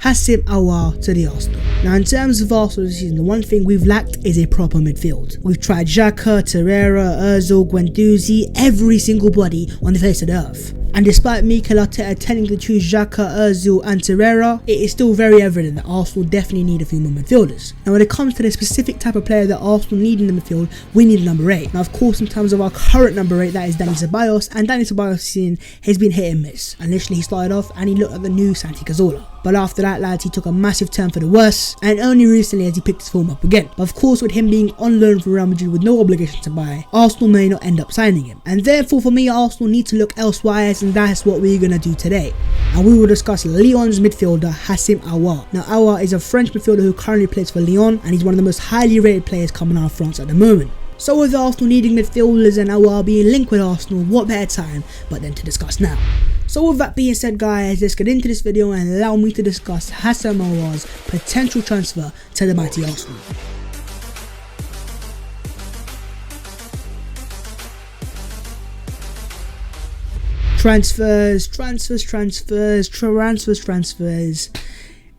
Houssem Aouar to the Arsenal. Now in terms of Arsenal this season, the one thing we've lacked is a proper midfield. We've tried Xhaka, Torreira, Ozil, Guendouzi, every single body on the face of the earth. And despite Mikel Arteta tending to choose Xhaka, Ozil and Torreira, it is still very evident that Arsenal definitely need a few more midfielders. Now when it comes to the specific type of player that Arsenal need in the midfield, we need a number 8. Now of course in terms of our current number 8, that is Dani Ceballos, and Dani Ceballos season has been hit and miss. Initially he started off and he looked like the new Santi Cazorla. But after that, lads, he took a massive turn for the worse, and only recently has he picked his form up again. But of course, with him being on loan from Real Madrid with no obligation to buy, Arsenal may not end up signing him. And therefore, for me, Arsenal need to look elsewhere, and that's what we're going to do today. And we will discuss Lyon's midfielder, Houssem Aouar. Now, Aouar is a French midfielder who currently plays for Lyon, and he's one of the most highly rated players coming out of France at the moment. So with Arsenal needing midfielders and Aouar being linked with Arsenal, what better time but then to discuss now. So with that being said guys, let's get into this video and allow me to discuss Houssem Aouar's potential transfer to the mighty Arsenal. Transfers.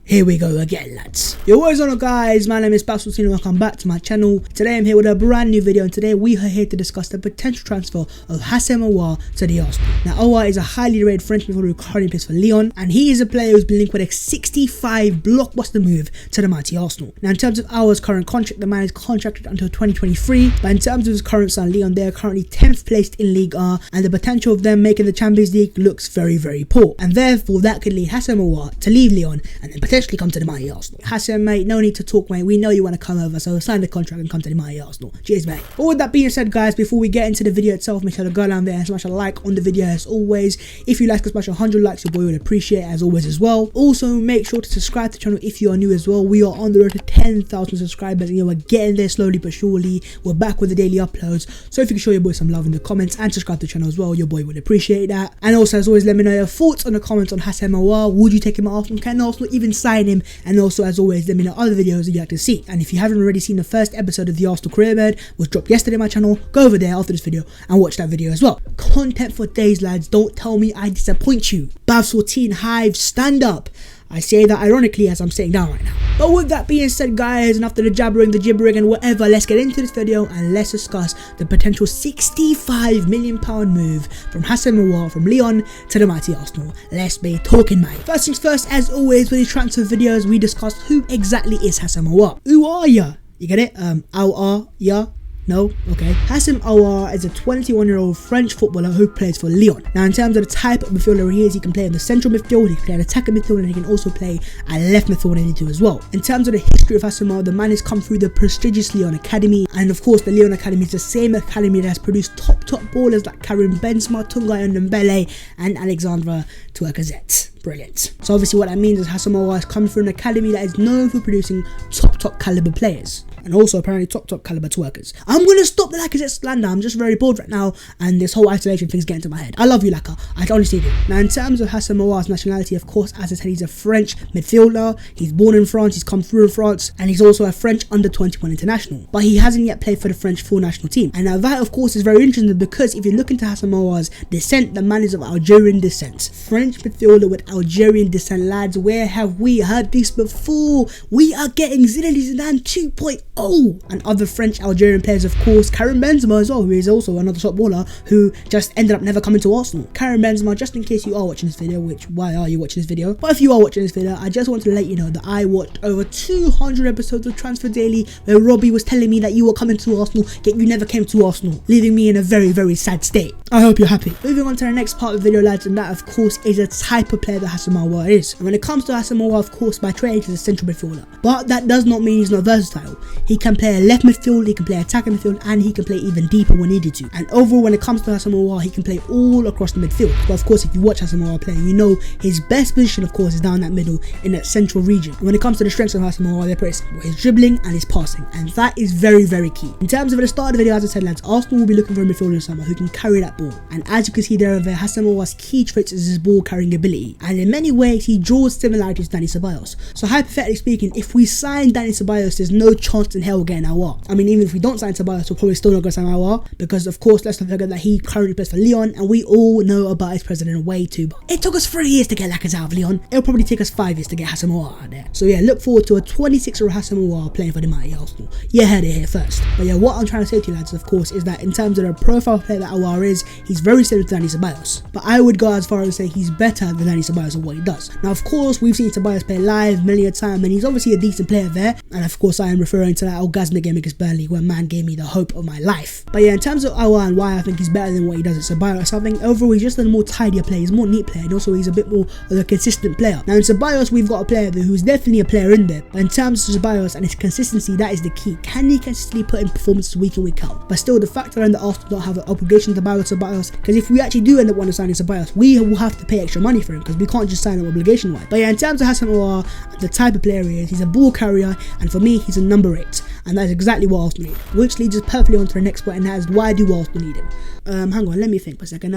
Here we go again, lads. Yo, what is on guys? My name is Basil and welcome back to my channel. Today I'm here with a brand new video, and today we are here to discuss the potential transfer of Houssem Aouar to the Arsenal. Now Aouar is a highly rated French midfielder who currently plays for Lyon, and he is a player who's been linked with a 65 blockbuster move to the mighty Arsenal. Now in terms of Aouar's current contract, the man is contracted until 2023, but in terms of his current side Lyon, they are currently 10th placed in Ligue 1, and the potential of them making the Champions League looks very, very poor. And therefore that could lead Houssem Aouar to leave Lyon and then potentially come to the mighty Arsenal. Houssem, mate, no need to talk, mate. We know you want to come over, so sign the contract and come to the mighty Arsenal. Cheers, mate. But with that being said, guys, before we get into the video itself, make sure to go down there and smash a like on the video as always. If you like to smash 100 likes, your boy would appreciate it as always as well. Also, make sure to subscribe to the channel if you are new as well. We are on the road to 10,000 subscribers, and we're getting there slowly but surely. We're back with the daily uploads, so if you can show your boy some love in the comments and subscribe to the channel as well, your boy would appreciate that. And also, as always, let me know your thoughts on the comments on Houssem Aouar. Would you take him at Arsenal? Can Arsenal even sign him? And also, as always, let me know other videos that you'd like to see. And if you haven't already seen the first episode of the Arsenal Career Mode, which dropped yesterday on my channel, go over there after this video and watch that video as well. Content for days, lads. Don't tell me I disappoint you. Bav 14 Hive, stand up. I say that ironically as I'm sitting down right now. But with that being said, guys, and after the jabbering, the gibbering and whatever, let's get into this video and let's discuss the potential £65 million move from Houssem Aouar from Lyon to the mighty Arsenal. Let's be talking, mate. First things first, as always with these transfer videos, we discuss who exactly is Houssem Aouar. Who are ya? You get it? Aouar, ya? No? Okay. Houssem Aouar is a 21-year-old French footballer who plays for Lyon. Now in terms of the type of midfielder he is, he can play in the central midfield, he can play an attacking midfield, and he can also play at left midfield when he needs to as well. In terms of the history of Houssem Aouar, the man has come through the prestigious Lyon Academy, and of course the Lyon Academy is the same academy that has produced top ballers like Karim Benzema, Tanguy Ndombele and Alexandre Lacazette. Brilliant. So obviously what that means is Houssem Aouar has come through an academy that is known for producing top caliber players. And also apparently top caliber twerkers. I'm gonna stop the Lacazette slander. I'm just very bored right now, and this whole isolation thing's getting to my head. I love you, Laka. I honestly do. Now in terms of Houssem Aouar's nationality, of course, as I said, he's a French midfielder. He's born in France, he's come through in France, and he's also a French under-21 international. But he hasn't yet played for the French full national team. And now that of course is very interesting, because if you look into Houssem Aouar's descent, the man is of Algerian descent. French midfielder with Algerian descent, lads. Where have we heard this before? We are getting Zinedine Zidane 2.0. And other French Algerian players, of course, Karim Benzema as well, who is also another top baller who just ended up never coming to Arsenal. Karim Benzema, just in case you are watching this video, which why are you watching this video? But if you are watching this video, I just want to let you know that I watched over 200 episodes of Transfer Daily where Robbie was telling me that you were coming to Arsenal, yet you never came to Arsenal, leaving me in a very, very sad state. I hope you're happy. Moving on to the next part of the video, lads, and that of course is the type of player that Houssem Aouar is. And when it comes to Houssem Aouar, of course, by trade he's a central midfielder, but that does not mean he's not versatile. He can play a left midfield, he can play attacking midfield, and he can play even deeper when needed to. And overall, when it comes to Houssem Aouar, he can play all across the midfield. But of course, if you watch Houssem Aouar play, you know his best position, of course, is down that middle in that central region. And when it comes to the strengths of Houssem Aouar, they're pretty simple: his dribbling and his passing, and that is very, very key. In terms of the start of the video, as I said, lads, Arsenal will be looking for a midfielder in summer who can carry that ball. And as you can see there, Houssem Aouar's key traits is his ball carrying ability, and in many ways he draws similarities to Dani Ceballos. So hypothetically speaking, if we sign Dani Ceballos, there's no chance in hell getting Aouar. I mean, even if we don't sign Ceballos, we're probably still not going to sign Aouar, because of course let's not forget that he currently plays for Lyon, and we all know about his president way too much. It took us 3 years to get Lacazette out of Lyon. It'll probably take us 5 years to get Houssem Aouar out there. So yeah, look forward to a 26-year-old Houssem Aouar playing for the mighty Arsenal. You heard it here first. But yeah, what I'm trying to say to you lads, of course, is that in terms of the profile player that Aouar is, he's very similar to Dani Ceballos. But I would go as far as say he's better than Dani Ceballos at what he does. Now of course, we've seen Ceballos play live many a time, and he's obviously a decent player there. And of course, I am referring to that orgasmic game against Burnley where man gave me the hope of my life. But yeah, in terms of Aouar and why I think he's better than what he does at Ceballos, I think overall he's just a more tidier player, he's a more neat player, and also he's a bit more of a consistent player. Now in Ceballos, we've got a player there who's definitely a player in there, but in terms of Ceballos and his consistency, that is the key. Can he consistently put in performances week in, week out? But still, the fact that the Arsenal don't have an obligation to buy Ceballos, because if we actually do end up wanting to sign Ceballos, we will have to pay extra money for him, because we can't just sign him obligation wise. But yeah, in terms of Houssem Aouar, the type of player he is, he's a ball carrier, and for me, he's a number 8, and that is exactly what Arsenal need. Which leads us perfectly on to the next point, and that is why do Arsenal need him? Hang on, let me think for a second.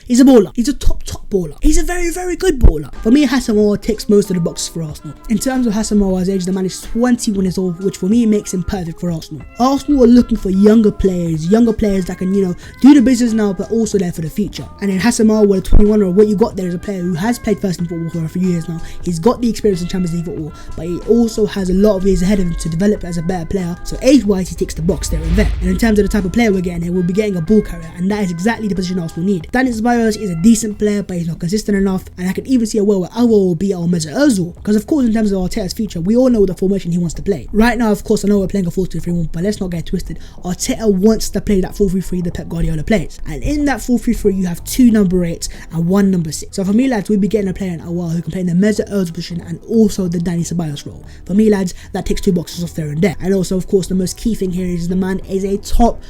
He's a baller. He's a top baller. He's a very good baller. For me, Houssem Aouar ticks most of the boxes for Arsenal. In terms of Houssem Aouar's age, the man is 21 years old, which for me makes him perfect for Arsenal. Arsenal are looking for younger players that can, do the business now, but also there for the future. And in Houssem Aouar, with 21-year-old, what you got there is a player who has played first team football for a few years now. He's got the experience in Champions League football, but he also has a lot of years ahead of him to develop as a better player. So age-wise, he ticks the box there and there. And in terms of the type of player we're getting here, we'll be getting a ball carrier, and that is exactly the position Arsenal need. Dani Ceballos is a decent player, but he's not consistent enough, and I could even see a world where Aouar will be our Mesut Ozil, because of course in terms of Arteta's future, we all know the formation he wants to play. Right now, of course, I know we're playing a 4-2-3-1, but let's not get twisted. Arteta wants to play that 4-3-3 that Pep Guardiola plays, and in that 4-3-3 you have 2 number 8s and 1 number 6. So for me lads, we'll be getting a player in Aouar who can play in the Mesut Ozil position and also the Dani Ceballos role. For me lads, that ticks 2 boxes off there and there. And also of course the most key thing here is the man is a top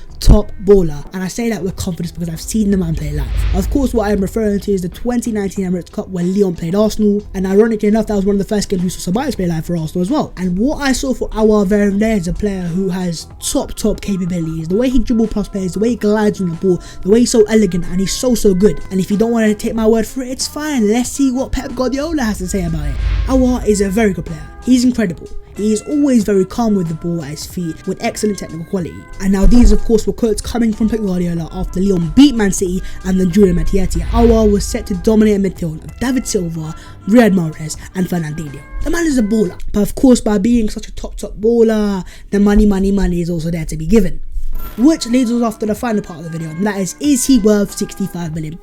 baller, and I say that with confidence because I've seen the man play live. Of course, what I am referring to is the 2019 Emirates Cup where Lyon played Arsenal, and ironically enough, that was one of the first games we saw Ceballos play live for Arsenal as well. And what I saw for Aouar there and there is a player who has top capabilities. The way he dribble past players, the way he glides on the ball, the way he's so elegant, and he's so good. And if you don't want to take my word for it, it's fine. Let's see what Pep Guardiola has to say about it. Aouar is a very good player. He's incredible. He is always very calm with the ball at his feet with excellent technical quality. And now these of course were quotes coming from Pep Guardiola after Lyon beat Man City and then drew him at Etihad. Aouar was set to dominate midfield of David Silva, Riyad Mahrez and Fernandinho. The man is a baller, but of course by being such a top baller, the money is also there to be given. Which leads us off to the final part of the video, and that is he worth £65 million?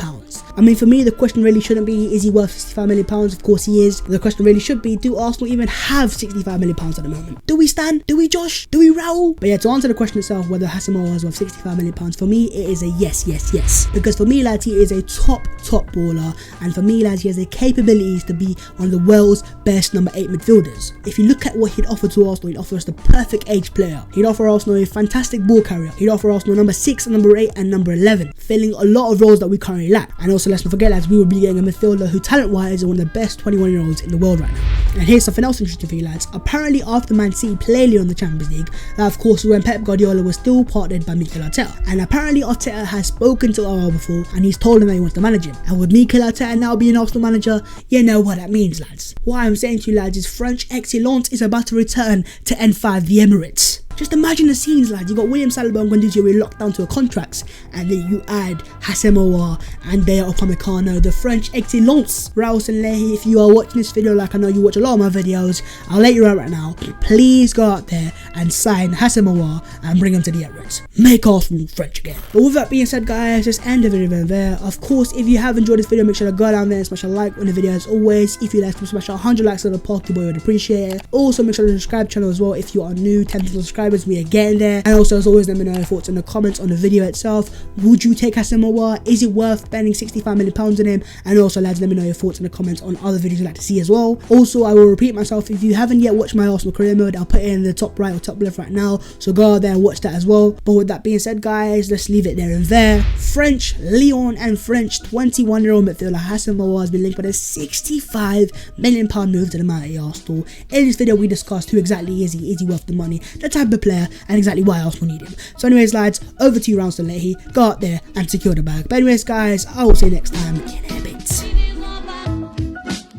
I mean, for me, the question really shouldn't be, is he worth £65 million? Of course he is. The question really should be, do Arsenal even have £65 million at the moment? Do we Stan? Do we Josh? Do we Raul? But yeah, to answer the question itself, whether Houssem Aouar is worth £65 million, for me, it is a yes. Because for me, lads, he is a top baller, and for me, lads, he has the capabilities to be one of the world's best number 8 midfielders. If you look at what he'd offer to Arsenal, he'd offer us the perfect age player. He'd offer Arsenal a fantastic ball carrier. He'd offer Arsenal number 6, number 8 and number 11, filling a lot of roles that we currently lack. And also let's not forget lads, we will be getting a midfielder who talent-wise is one of the best 21-year-olds in the world right now. And here's something else interesting for you lads. Apparently after Man City played Lyon in the Champions League, that of course when Pep Guardiola was still partnered by Mikel Arteta. And apparently Arteta has spoken to Aouar before and he's told him that he wants to manage him. And with Mikel Arteta now being Arsenal manager, you know what that means lads. What I'm saying to you lads is French excellence is about to return to N5 the Emirates. Just imagine the scenes lads, you got William Saliba and Guendouzi locked down to a contracts, and then you add Houssem Aouar and Daya Upamecano, the French excellence. Raul Sanlehi, if you are watching this video like I know you watch a lot of my videos, I'll let you know right now, please go out there and sign Houssem Aouar and bring him to the Emirates. Make Arsenal French again. But with that being said guys, just end the video there. Of course, if you have enjoyed this video, make sure to go down there and smash a like on the video as always. If you like to smash 100 likes on the party boy, would appreciate it. Also make sure to subscribe to the channel as well if you are new. 10,000 subscribers, we are getting there. And also as always, let me know your thoughts in the comments on the video itself. Would you take Houssem Aouar? Is it worth spending £65 million on him? And also lads, let me know your thoughts in the comments on other videos you'd like to see as well. Also I will repeat myself, if you haven't yet watched my Arsenal career mode, I'll put it in the top right or top left right now, so go out there and watch that as well. But with that being said guys, let's leave it there and there. French Lyon and French 21-year-old midfielder Houssem Aouar has been linked with a £65 million move to the mighty Arsenal. In this video we discussed who exactly is he worth the money, the type of player, and exactly why Arsenal need him. So anyways lads, over to you Raul Sanlehi, go out there and secure the bag. But anyways guys, I will see you next time in a bit.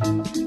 Bye.